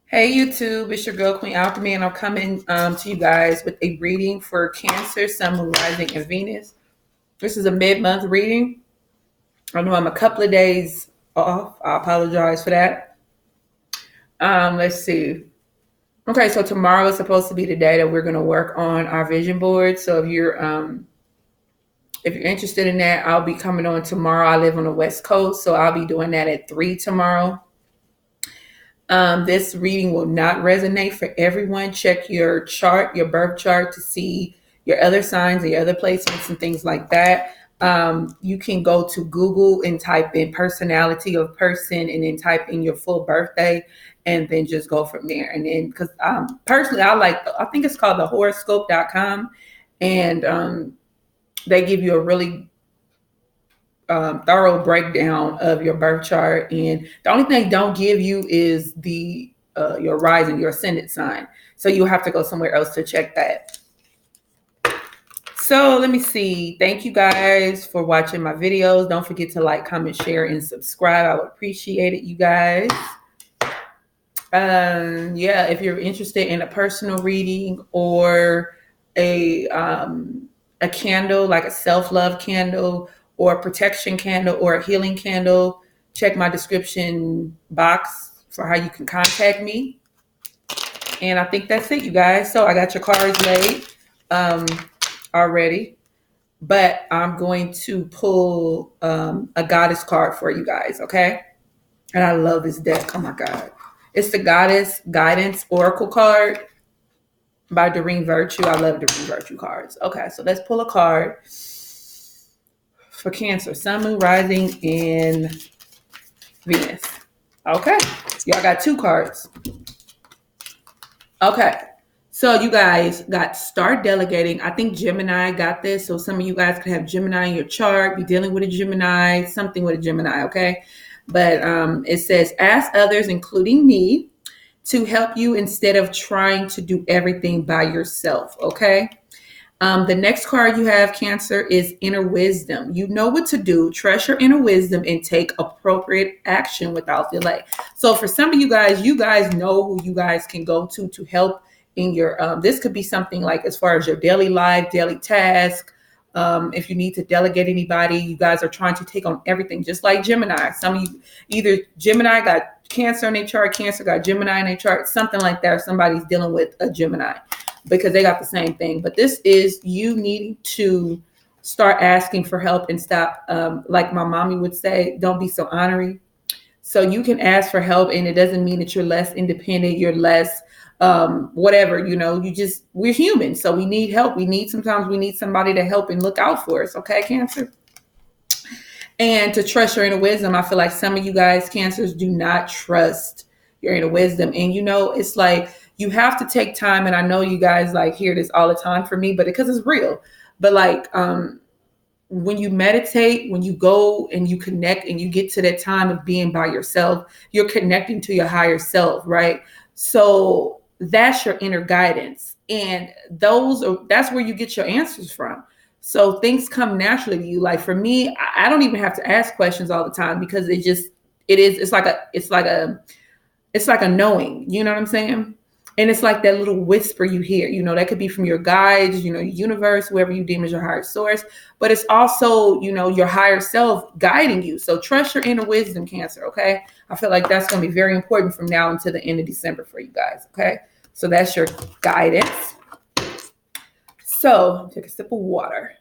Hey YouTube, it's your girl Queen Alchemy, and I'm coming to you guys with a reading for Cancer, Sun, Moon, Rising, and Venus. This is a mid-month reading. I know I'm a couple of days off. I apologize for that. Let's see. Okay, so tomorrow is supposed to be the day that we're going to work on our vision board. So if you're interested in that, I'll be coming on tomorrow. I live on the West Coast, so I'll be doing that at 3 tomorrow. This reading will not resonate for everyone. Check your chart, your birth chart, to see your other signs and your other placements and things like that. You can go to Google and type in personality of person and then type in your full birthday and then just go from there. And then, because personally, I think it's called the horoscope.com, and they give you a really thorough breakdown of your birth chart, and the only thing they don't give you is the your rising, your ascendant sign. So you'll have to go somewhere else to check that. So let me see. Thank you guys for watching my videos. Don't forget to like, comment, share, and subscribe. I would appreciate it, you guys. Yeah, if you're interested in a personal reading or a candle, like a self-love candle or a protection candle or a healing candle, check my description box for how you can contact me. And I think that's it, you guys. So I got your cards laid already, but I'm going to pull a goddess card for you guys, okay? And I love this deck. Oh my God. It's the Goddess Guidance Oracle card by Doreen Virtue. I love Doreen Virtue cards. Okay, so let's pull a card for Cancer, Sun, Moon, Rising, and Venus. Okay, y'all got two cards. Okay, so you guys got start delegating. I think Gemini got this. So some of you guys could have Gemini in your chart, be dealing with a Gemini, something with a Gemini, okay? But it says, ask others, including me, to help you instead of trying to do everything by yourself, okay? The next card you have, Cancer, is inner wisdom. You know what to do. Trust your inner wisdom and take appropriate action without delay. So for some of you guys know who you guys can go to help in your, this could be something like as far as your daily life, daily task. If you need to delegate anybody, you guys are trying to take on everything, just like Gemini. Some of you, either Gemini got Cancer in their chart, Cancer got Gemini in their chart, something like that. Or somebody's dealing with a Gemini because they got the same thing. But this is you needing to start asking for help and stop, like my mommy would say, don't be so ornery. So you can ask for help, and it doesn't mean that you're less independent, you're less whatever, we're human. So we need help. Sometimes we need somebody to help and look out for us. Okay, Cancer? And to trust your inner wisdom. I feel like some of you guys, Cancers, do not trust your inner wisdom. And it's like you have to take time. And I know you guys like hear this all the time from me, but because it's real. But like when you meditate, when you go and you connect and you get to that time of being by yourself, you're connecting to your higher self, right? So that's your inner guidance. And that's where you get your answers from. So things come naturally to you. Like for me, I don't even have to ask questions all the time because it's like a knowing, you know what I'm saying? And it's like that little whisper you hear, that could be from your guides, universe, whoever you deem as your higher source, but it's also, your higher self guiding you. So trust your inner wisdom, Cancer. Okay. I feel like that's going to be very important from now until the end of December for you guys. Okay. So that's your guidance. So take a sip of water.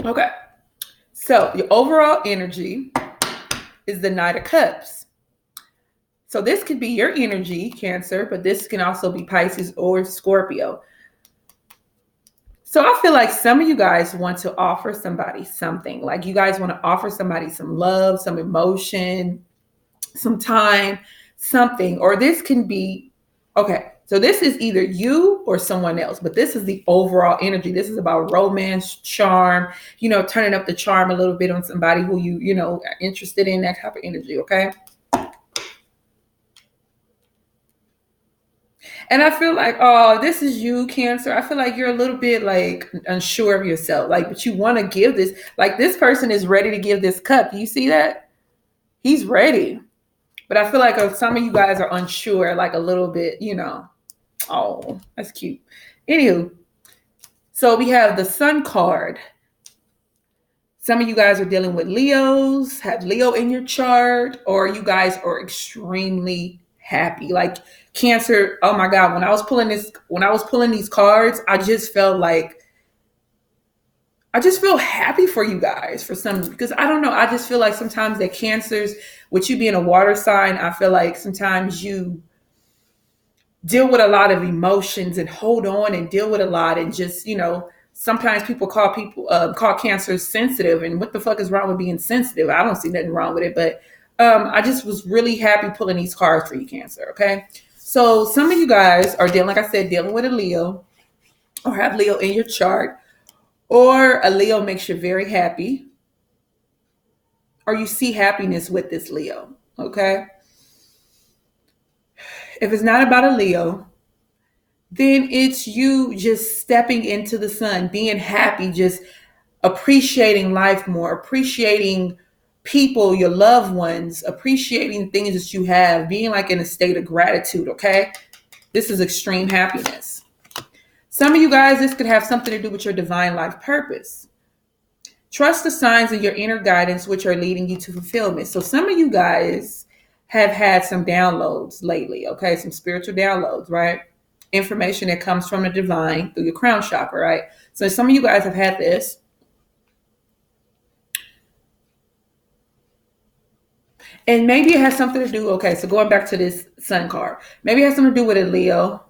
Okay. So your overall energy is the Knight of Cups. So this could be your energy, Cancer, but this can also be Pisces or Scorpio. So I feel like some of you guys want to offer somebody something. Like you guys want to offer somebody some love, some emotion, some time, something. Or this can be, okay, so this is either you or someone else, but this is the overall energy. This is about romance, charm, turning up the charm a little bit on somebody who are interested in, that type of energy, okay? And I feel like, oh, this is you, Cancer. I feel like you're a little bit like unsure of yourself, like, but you want to give this, like this person is ready to give this cup. Do you see that? He's ready. But I feel like some of you guys are unsure, like a little bit, Oh, that's cute. Anywho, so we have the Sun card. Some of you guys are dealing with Leos, have Leo in your chart, or you guys are extremely happy. Like Cancer, oh my God, when I was pulling these cards, I just felt like I just feel happy for you guys for some, because I don't know. I just feel like sometimes that Cancers, with you being a water sign, I feel like sometimes you deal with a lot of emotions and hold on and deal with a lot, and just, sometimes people call Cancers sensitive, and what the fuck is wrong with being sensitive? I don't see nothing wrong with it, but I just was really happy pulling these cards for you, Cancer. Okay, so some of you guys are dealing, like I said, dealing with a Leo, or have Leo in your chart, or a Leo makes you very happy, or you see happiness with this Leo. Okay, if it's not about a Leo, then it's you just stepping into the sun, being happy, just appreciating life more, appreciating people, your loved ones, appreciating things that you have, being like in a state of gratitude. Okay, this is extreme happiness. Some of you guys, this could have something to do with your divine life purpose. Trust the signs in your inner guidance, which are leading you to fulfillment. So some of you guys have had some downloads lately, okay? Some spiritual downloads, right? Information that comes from the divine through your crown chakra, right? So some of you guys have had this. And maybe it has something to do, okay, so going back to this Sun card, maybe it has something to do with a Leo,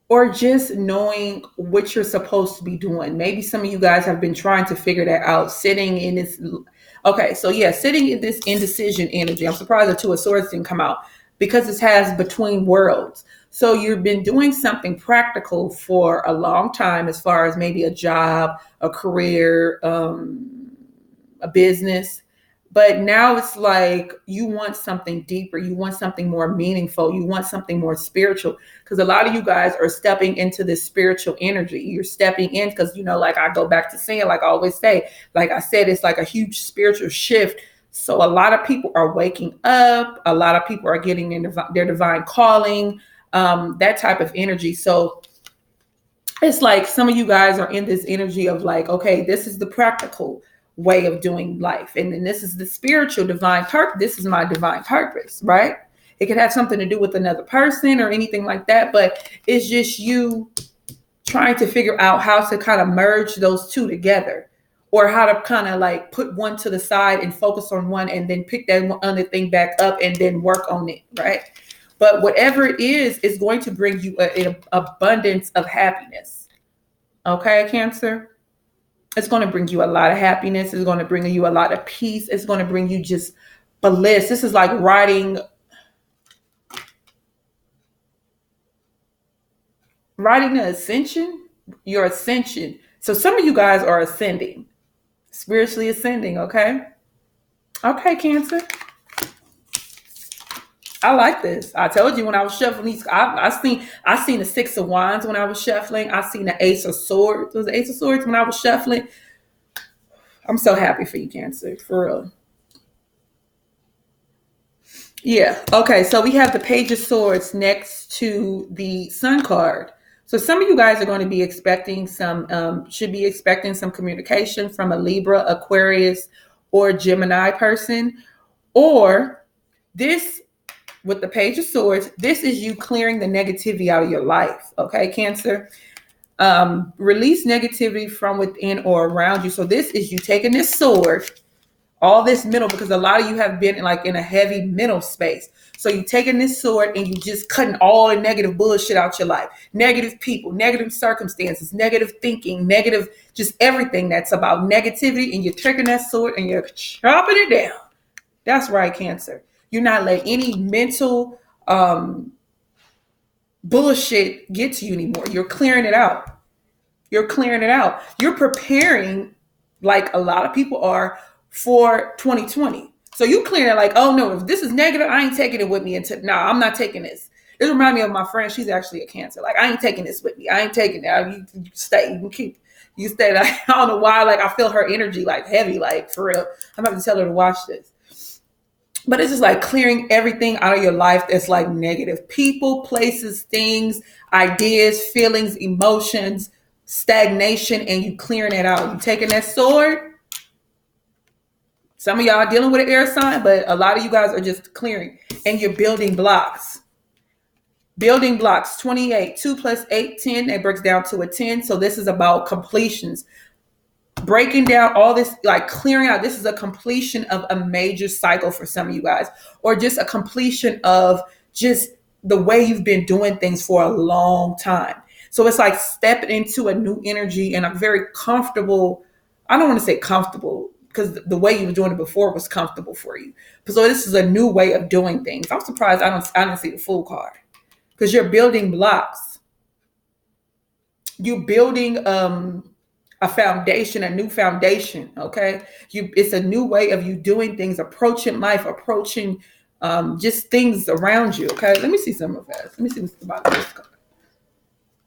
or just knowing what you're supposed to be doing. Maybe some of you guys have been trying to figure that out, sitting in this. Okay, so yeah, sitting in this indecision energy. I'm surprised the Two of Swords didn't come out, because it has between worlds. So you've been doing something practical for a long time, as far as maybe a job, a career, a business. But now it's like you want something deeper. You want something more meaningful. You want something more spiritual. Because a lot of you guys are stepping into this spiritual energy. You're stepping in because, like I go back to saying, like I always say, like I said, it's like a huge spiritual shift. So a lot of people are waking up. A lot of people are getting in their divine calling, that type of energy. So it's like some of you guys are in this energy of like, okay, this is the practical way of doing life. And then this is the spiritual divine purpose. This is my divine purpose, right? It could have something to do with another person or anything like that, but it's just you trying to figure out how to kind of merge those two together, or how to kind of like put one to the side and focus on one, and then pick that other thing back up and then work on it, right? But whatever it is going to bring you an abundance of happiness. Okay, Cancer? It's going to bring you a lot of happiness. It's going to bring you a lot of peace. It's going to bring you just bliss. This is like riding the ascension, your ascension. So some of you guys are ascending, spiritually ascending, okay? Okay, Cancer. I like this. I told you when I was shuffling these, I seen the Six of Wands when I was shuffling. I seen the Ace of Swords. It was the Ace of Swords when I was shuffling. I'm so happy for you, Cancer, for real. Yeah. Okay. So we have the Page of Swords next to the Sun card. So some of you guys are going to be expecting should be expecting some communication from a Libra, Aquarius, or Gemini person. Or this, with the Page of Swords, this is you clearing the negativity out of your life. Okay, Cancer? Release negativity from within or around you. So this is you taking this sword, all this mental, because a lot of you have been in a heavy mental space. So you taking this sword and you just cutting all the negative bullshit out your life. Negative people, negative circumstances, negative thinking, negative, just everything that's about negativity. And you're taking that sword and you're chopping it down. That's right, Cancer. You're not letting any mental bullshit get to you anymore. You're clearing it out. You're clearing it out. You're preparing, like a lot of people are, for 2020. So you clearing it like, oh no, if this is negative, I ain't taking it with me until, I'm not taking this. This reminds me of my friend. She's actually a Cancer. Like, I ain't taking this with me. I ain't taking it. You stay. You can keep. You stay like, I don't know why, like I feel her energy like heavy, like for real. I'm about to tell her to watch this. But it's just like clearing everything out of your life that's like negative. People, places, things, ideas, feelings, emotions, stagnation, and you clearing it out. You taking that sword. Some of y'all are dealing with an air sign, but a lot of you guys are just clearing and you're building blocks. Building blocks, 28, 2 plus 8, 10. That breaks down to a 10. So this is about completions. Breaking down all this, like clearing out. This is a completion of a major cycle for some of you guys, or just a completion of just the way you've been doing things for a long time. So it's like stepping into a new energy and a very comfortable, I don't want to say comfortable because the way you were doing it before was comfortable for you. So this is a new way of doing things. I'm surprised I didn't see the full card because you're building blocks. You're building a foundation, a new foundation. Okay. It's a new way of you doing things, approaching life, approaching just things around you. Okay. Let me see some of that. Let me see what's the bottom of this card.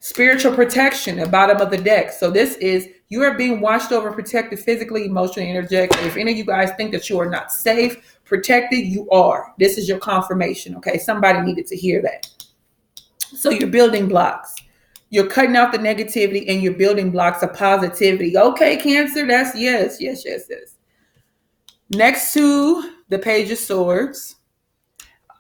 Spiritual protection, the bottom of the deck. So this is, you are being watched over, protected physically, emotionally, energetically. If any of you guys think that you are not safe, protected, you are. This is your confirmation. Okay. Somebody needed to hear that. So you're building blocks. You're cutting out the negativity and you're building blocks of positivity. Okay, Cancer, that's yes. Next to the Page of Swords,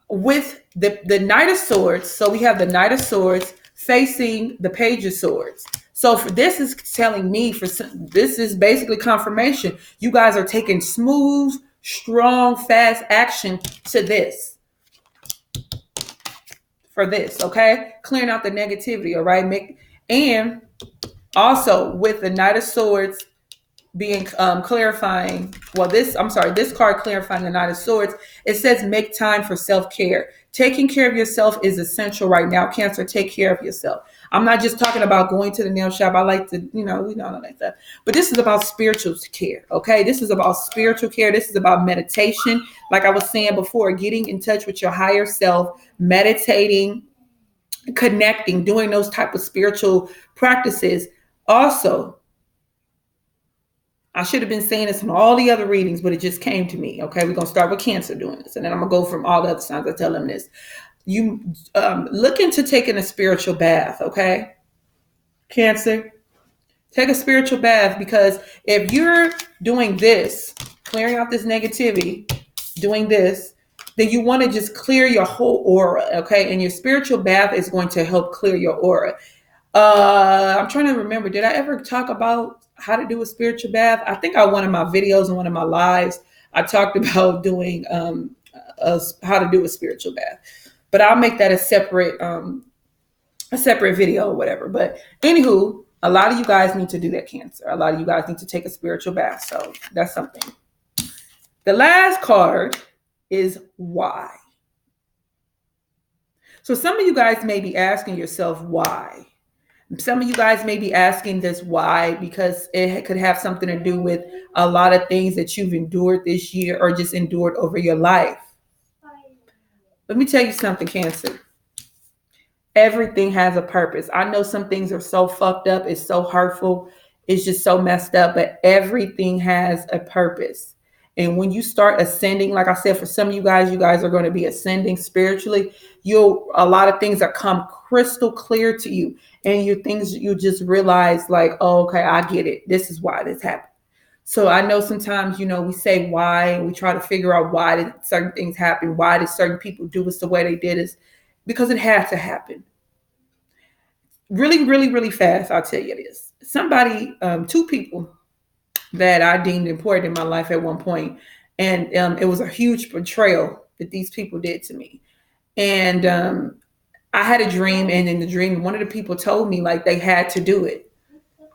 with the Knight of Swords. So we have the Knight of Swords facing the Page of Swords. So for this is telling me, this is basically confirmation. You guys are taking smooth, strong, fast action to this. For this, okay? Clearing out the negativity, all right? And also with the Knight of Swords being clarifying, this card clarifying the Knight of Swords, it says make time for self-care. Taking care of yourself is essential right now. Cancer, take care of yourself. I'm not just talking about going to the nail shop. I like to, we know like that. But this is about spiritual care, okay? This is about spiritual care. This is about meditation. Like I was saying before, getting in touch with your higher self, meditating, connecting, doing those type of spiritual practices. Also, I should have been saying this in all the other readings, but it just came to me. Okay, we're going to start with Cancer doing this, and then I'm going to go from all the other signs. I tell them this. You look into taking a spiritual bath, okay? Cancer, take a spiritual bath, because if you're doing this, clearing out this negativity, doing this, then you want to just clear your whole aura, okay? And your spiritual bath is going to help clear your aura. I'm trying to remember, did I ever talk about how to do a spiritual bath? I think on one of my videos and one of my lives, I talked about doing how to do a spiritual bath. But I'll make that a separate video or whatever. But anywho, a lot of you guys need to do that, Cancer. A lot of you guys need to take a spiritual bath. So that's something. The last card is why. So some of you guys may be asking yourself why. Some of you guys may be asking this why, because it could have something to do with a lot of things that you've endured this year or just endured over your life. Let me tell you something, Cancer. Everything has a purpose. I know some things are so fucked up. It's so hurtful. It's just so messed up, but everything has a purpose. And when you start ascending, like I said, for some of you guys are going to be ascending spiritually. A lot of things that come crystal clear to you, and you just realize like, oh, okay, I get it. This is why this happened. So I know sometimes, we say why, and we try to figure out why did certain things happen? Why did certain people do us the way they did us? Because it had to happen. Really, really, really fast. I'll tell you this. Somebody, two people that I deemed important in my life at one point, and it was a huge betrayal that these people did to me. And I had a dream, and in the dream, one of the people told me like they had to do it.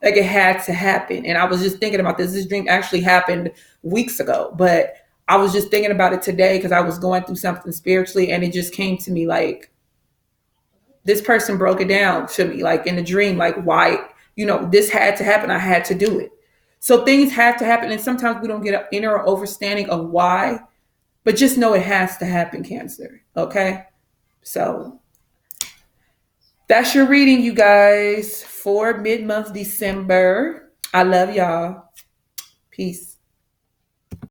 Like it had to happen. And I was just thinking about this. This dream actually happened weeks ago, but I was just thinking about it today because I was going through something spiritually, and it just came to me like, this person broke it down to me, like in the dream, like why, this had to happen. I had to do it. So things have to happen. And sometimes we don't get an inner understanding of why, but just know it has to happen, Cancer. Okay. So that's your reading, you guys, for mid-month December. I love y'all. Peace.